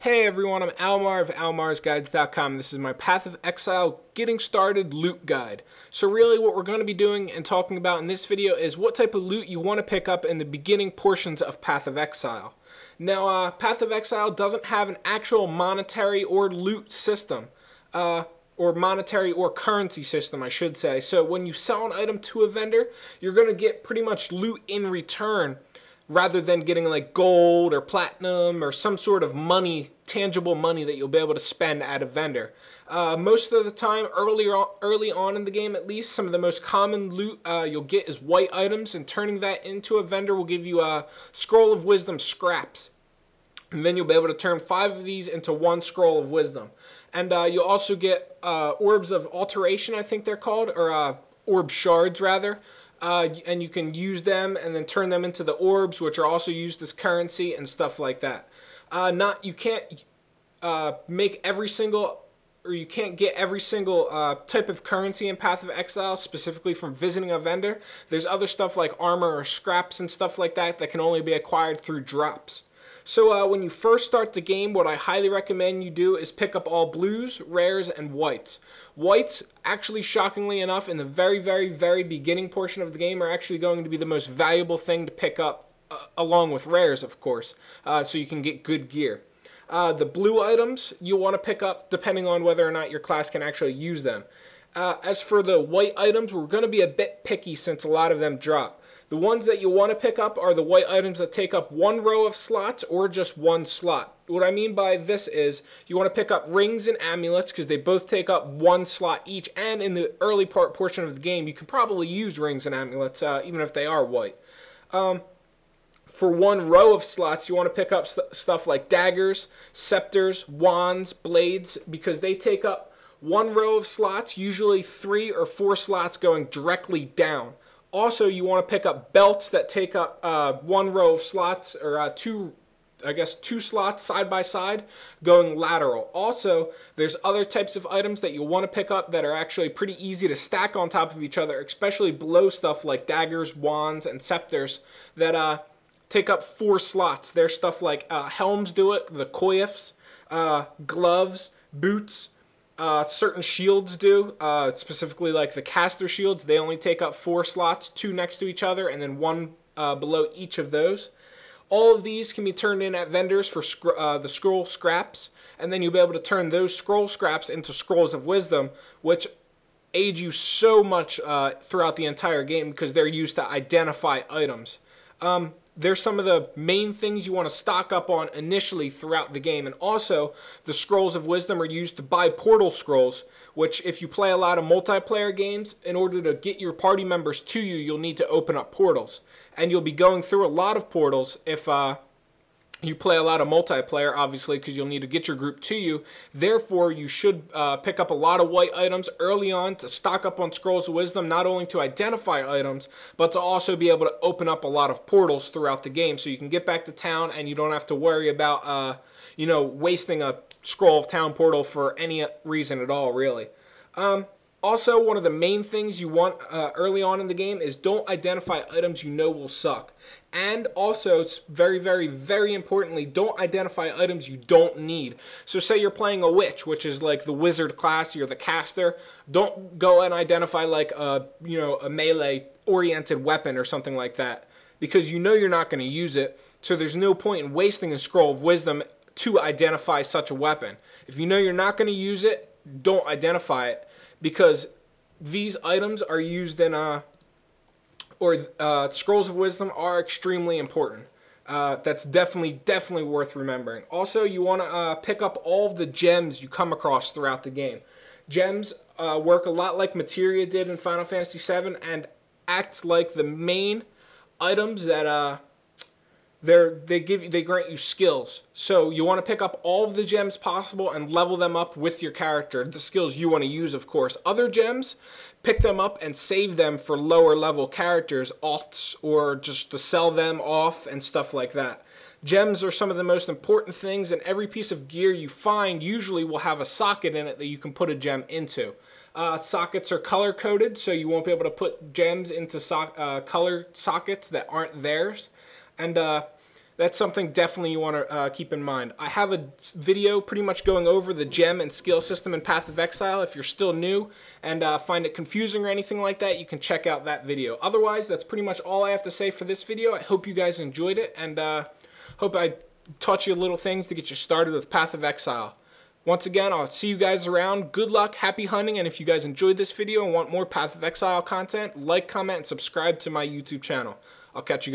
Hey everyone, I'm Almar of almarsguides.com. This is my Path of Exile Getting Started Loot Guide. So really what we're going to be doing and talking about in this video is what type of loot you want to pick up in the beginning portions of Path of Exile. Now, Path of Exile doesn't have an actual monetary or loot system, or monetary or currency system, I should say. So when you sell an item to a vendor, you're going to get pretty much loot in return, rather than getting like gold or platinum or some sort of money, tangible money that you'll be able to spend at a vendor. Most of the time, early on in the game at least, some of the most common loot you'll get is white items, and turning that into a vendor will give you a Scroll of Wisdom scraps. And then you'll be able to turn 5 of these into 1 Scroll of Wisdom. And you'll also get Orbs of Alteration, I think they're called, or Orb Shards rather. And you can use them and then turn them into the orbs, which are also used as currency and stuff like that. You can't make every single, or you can't get every single type of currency in Path of Exile specifically from visiting a vendor. There's other stuff like armor or scraps and stuff like that that can only be acquired through drops. So when you first start the game, what I highly recommend you do is pick up all blues, rares, and whites. Whites, actually shockingly enough, in the very beginning portion of the game are actually going to be the most valuable thing to pick up, along with rares, of course, so you can get good gear. The blue items you'll want to pick up depending on whether or not your class can actually use them. As for the white items, we're going to be a bit picky since a lot of them drop. The ones that you want to pick up are the white items that take up 1 row of slots or just 1 slot. What I mean by this is you want to pick up rings and amulets because they both take up 1 slot each, and in the early portion of the game you can probably use rings and amulets even if they are white. For 1 row of slots you want to pick up stuff like daggers, scepters, wands, blades, because they take up 1 row of slots, usually 3 or 4 slots going directly down. Also, you want to pick up belts that take up 1 row of slots, or 2 slots side by side going lateral. Also, there's other types of items that you'll want to pick up that are actually pretty easy to stack on top of each other, especially below stuff like daggers, wands, and scepters that take up 4 slots. There's stuff like helms do it, the coifs, gloves, boots. Certain shields do, specifically like the caster shields. They only take up 4 slots, 2 next to each other, and then 1 below each of those. All of these can be turned in at vendors for the scroll scraps, and then you'll be able to turn those scroll scraps into Scrolls of Wisdom, which aid you so much throughout the entire game because they're used to identify items. There's some of the main things you want to stock up on initially throughout the game. And also, the Scrolls of Wisdom are used to buy portal scrolls, which if you play a lot of multiplayer games, in order to get your party members to you, you'll need to open up portals. And you'll be going through a lot of portals if you play a lot of multiplayer, obviously, because you'll need to get your group to you. Therefore, you should pick up a lot of white items early on to stock up on Scrolls of Wisdom, not only to identify items, but to also be able to open up a lot of portals throughout the game, so you can get back to town and you don't have to worry about, wasting a Scroll of Town portal for any reason at all, really. Also, one of the main things you want early on in the game is don't identify items you know will suck. And also, very importantly, don't identify items you don't need. So say you're playing a witch, which is like the wizard class, you're the caster. Don't go and identify like a melee-oriented weapon or something like that, because you know you're not going to use it, so there's no point in wasting a Scroll of Wisdom to identify such a weapon. If you know you're not going to use it, don't identify it, because these items are used in Scrolls of Wisdom are extremely important. That's definitely worth remembering. Also, you want to pick up all of the gems you come across throughout the game. Gems work a lot like materia did in Final Fantasy VII and act like the main items that they grant you skills. So you want to pick up all of the gems possible and level them up with your character, the skills you want to use, of course. Other gems, pick them up and save them for lower level characters, alts, or just to sell them off and stuff like that. Gems are some of the most important things, and every piece of gear you find usually will have a socket in it that you can put a gem into. Sockets are color coded, so you won't be able to put gems into color sockets that aren't theirs. And That's something definitely you want to keep in mind. I have a video pretty much going over the gem and skill system in Path of Exile. If you're still new and find it confusing or anything like that, you can check out that video. Otherwise, that's pretty much all I have to say for this video. I hope you guys enjoyed it, and hope I taught you little things to get you started with Path of Exile. Once again, I'll see you guys around. Good luck, happy hunting, and if you guys enjoyed this video and want more Path of Exile content, like, comment, and subscribe to my YouTube channel. I'll catch you guys.